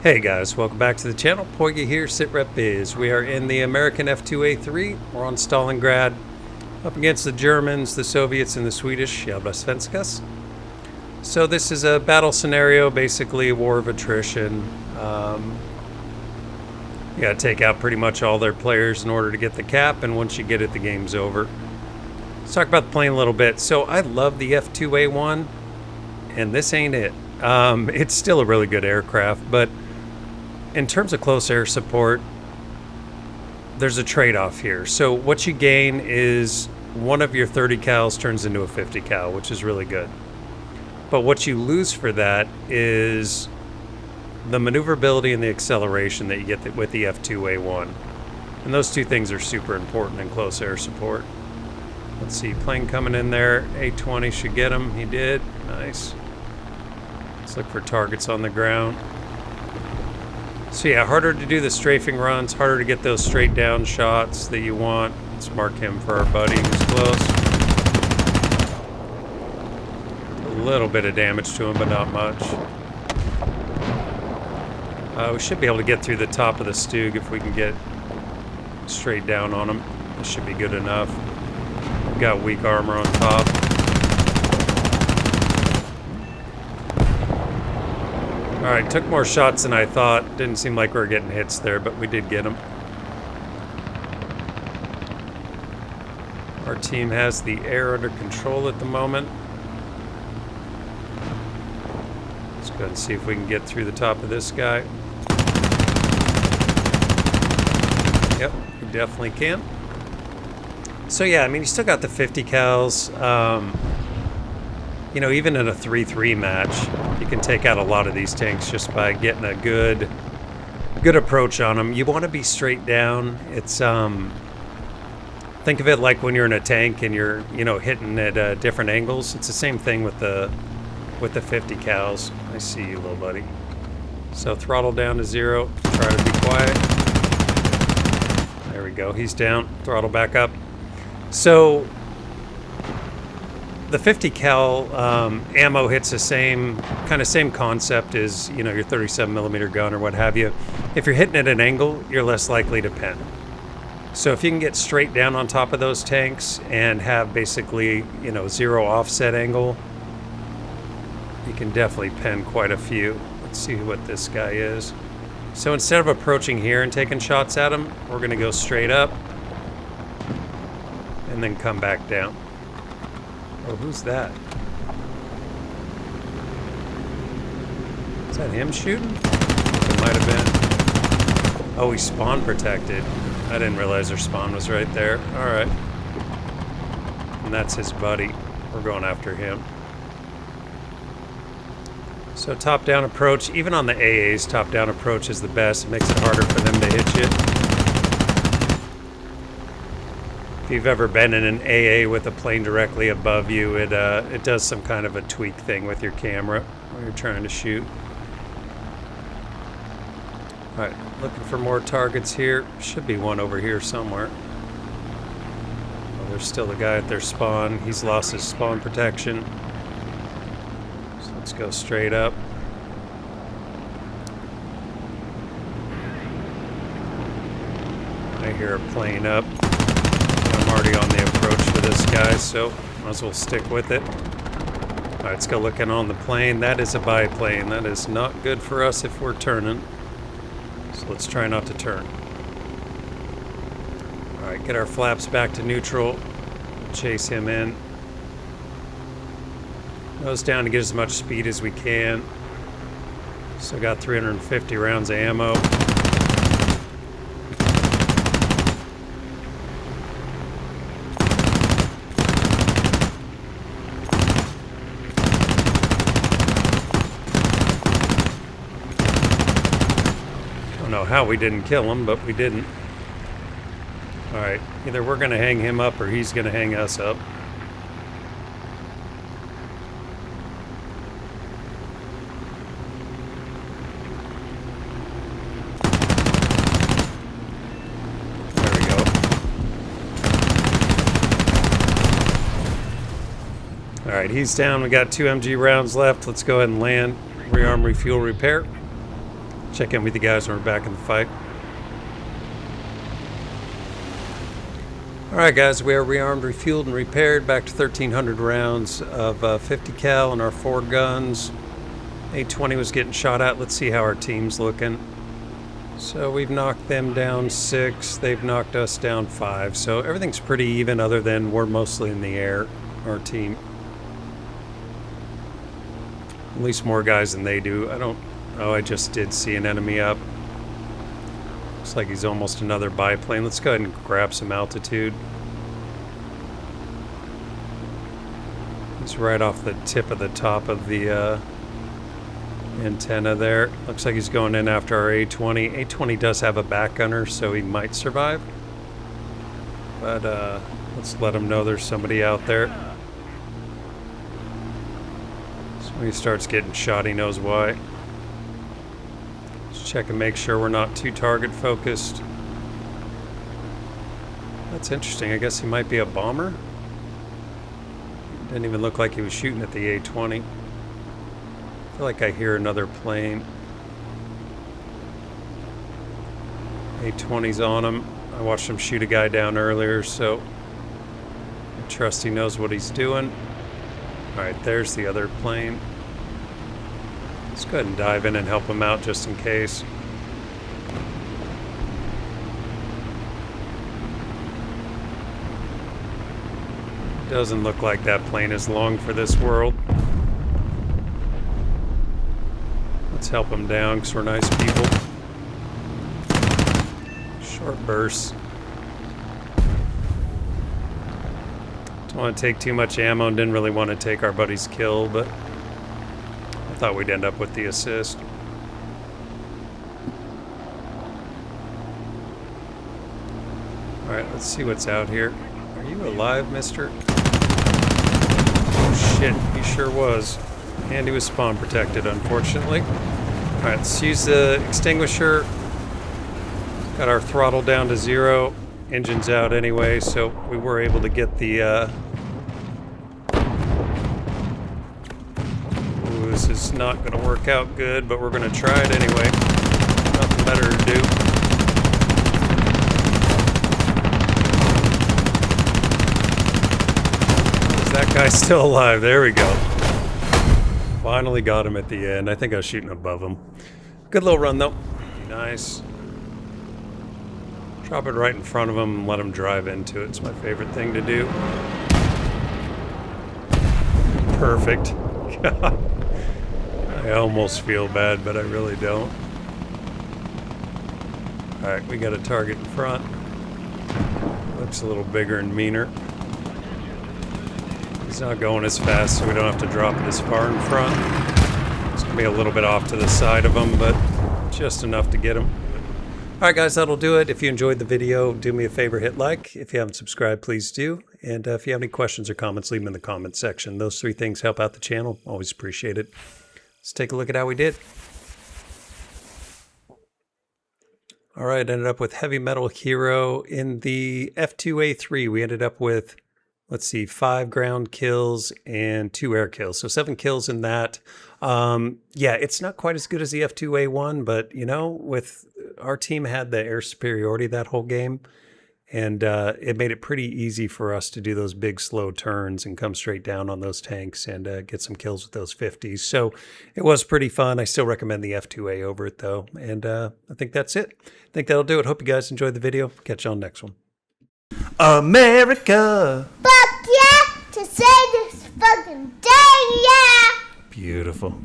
Hey guys, welcome back to the channel. Poiga here, SitRep Biz. We are in the American F2A-3. We're on Stalingrad, up against the Germans, the Soviets, and the Swedish. Svenska. So this is a battle scenario, basically a war of attrition. You gotta take out pretty much all their players in order to get the cap, and once you get it, the game's over. Let's talk about the plane a little bit. So I love the F2A-1, and this ain't it. It's still a really good aircraft, but in terms of close air support, there's a trade-off here. So what you gain is one of your 30 cals turns into a 50 cal, which is really good. But what you lose for that is the maneuverability and the acceleration that you get with the F2A-1. And those two things are super important in close air support. Let's see, plane coming in there. A-20 should get him. He did. Nice. Let's look for targets on the ground. So yeah, harder to do the strafing runs, harder to get those straight down shots that you want. Let's mark him for our buddy who's close. A little bit of damage to him, but not much. We should be able to get through the top of the Stug if we can get straight down on him. This should be good enough. We've got weak armor on top. Alright, took more shots than I thought. Didn't seem like we were getting hits there, but we did get them. Our team has the air under control at the moment. Let's go ahead and see if we can get through the top of this guy. Yep, we definitely can. So yeah, I mean, you still got the 50 cals. You know, even in a 3-3 match, you can take out a lot of these tanks just by getting a good approach on them. You want to be straight down. It's think of it like when you're in a tank and you're, you know, hitting at different angles. It's the same thing with the 50 cals. I see you, little buddy. So throttle down to 0. Try to be quiet. There we go. He's down. Throttle back up. So the 50 cal ammo hits the same concept as, you know, your 37mm gun or what have you. If you're hitting at an angle, you're less likely to pen. So if you can get straight down on top of those tanks and have basically, you know, 0 offset angle, you can definitely pen quite a few. Let's see what this guy is. So instead of approaching here and taking shots at him, we're going to go straight up and then come back down. Oh, who's that? Is that him shooting? It might have been. Oh, he's spawn protected. I didn't realize their spawn was right there. Alright. And that's his buddy. We're going after him. So top-down approach. Even on the AAs, top-down approach is the best. It makes it harder for them to hit you. If you've ever been in an AA with a plane directly above you, it does some kind of a tweak thing with your camera when you're trying to shoot. Alright, looking for more targets here. Should be one over here somewhere. Oh, there's still a guy at their spawn. He's lost his spawn protection. So let's go straight up. I hear a plane up. I'm already on the approach for this guy, so might as well stick with it. Alright, let's go looking on the plane. That is a biplane. That is not good for us if we're turning. So let's try not to turn. Alright, get our flaps back to neutral. Chase him in. Nose down to get as much speed as we can. Still got 350 rounds of ammo. How we didn't kill him, but we didn't. Alright, either we're going to hang him up or he's going to hang us up. There we go. Alright, he's down. We got 2 MG rounds left. Let's go ahead and land. Rearm, refuel, repair. Check in with you guys when we're back in the fight. Alright guys, we are rearmed, refueled, and repaired. Back to 1,300 rounds of 50 cal in our 4 guns. A20 was getting shot at. Let's see how our team's looking. So we've knocked them down 6. They've knocked us down 5. So everything's pretty even other than we're mostly in the air, our team. At least more guys than they do. Oh, I just did see an enemy up. Looks like he's almost another biplane. Let's go ahead and grab some altitude. He's right off the tip of the top of the antenna there. Looks like he's going in after our A20. A20 does have a back gunner, so he might survive. But let's let him know there's somebody out there. So when he starts getting shot, he knows why. Check and make sure we're not too target focused. That's interesting. I guess he might be a bomber. Didn't even look like he was shooting at the A20. I feel like I hear another plane. A20's on him. I watched him shoot a guy down earlier, so I trust he knows what he's doing. Alright, there's the other plane. Let's go ahead and dive in and help him out just in case. Doesn't look like that plane is long for this world. Let's help him down because we're nice people. Short bursts. Don't want to take too much ammo and didn't really want to take our buddy's kill, but I thought we'd end up with the assist. Alright, let's see what's out here. Are you alive, mister? Oh shit, he sure was. And he was spawn protected, unfortunately. Alright, let's use the extinguisher. Got our throttle down to 0. Engine's out anyway, so we were able to get the This is not going to work out good, but we're going to try it anyway. Nothing better to do. Is that guy still alive? There we go. Finally got him at the end. I think I was shooting above him. Good little run, though. Nice. Drop it right in front of him and let him drive into it. It's my favorite thing to do. Perfect. God. I almost feel bad, but I really don't. Alright, we got a target in front. Looks a little bigger and meaner. He's not going as fast, so we don't have to drop it as far in front. It's going to be a little bit off to the side of him, but just enough to get him. Alright guys, that'll do it. If you enjoyed the video, do me a favor, hit like. If you haven't subscribed, please do. And if you have any questions or comments, leave them in the comments section. Those 3 things help out the channel. Always appreciate it. Let's take a look at how we did. Alright, ended up with Heavy Metal Hero. In the F2A-3, we ended up with, let's see, 5 ground kills and 2 air kills. So 7 kills in that. Yeah, it's not quite as good as the F2A1, but, you know, with our team had the air superiority that whole game. And it made it pretty easy for us to do those big slow turns and come straight down on those tanks and get some kills with those 50s. So it was pretty fun. I still recommend the F2A over it though. And I think that's it. I think that'll do it. Hope you guys enjoyed the video. Catch you on the next one. America! Fuck yeah! To say this fucking day, yeah! Beautiful.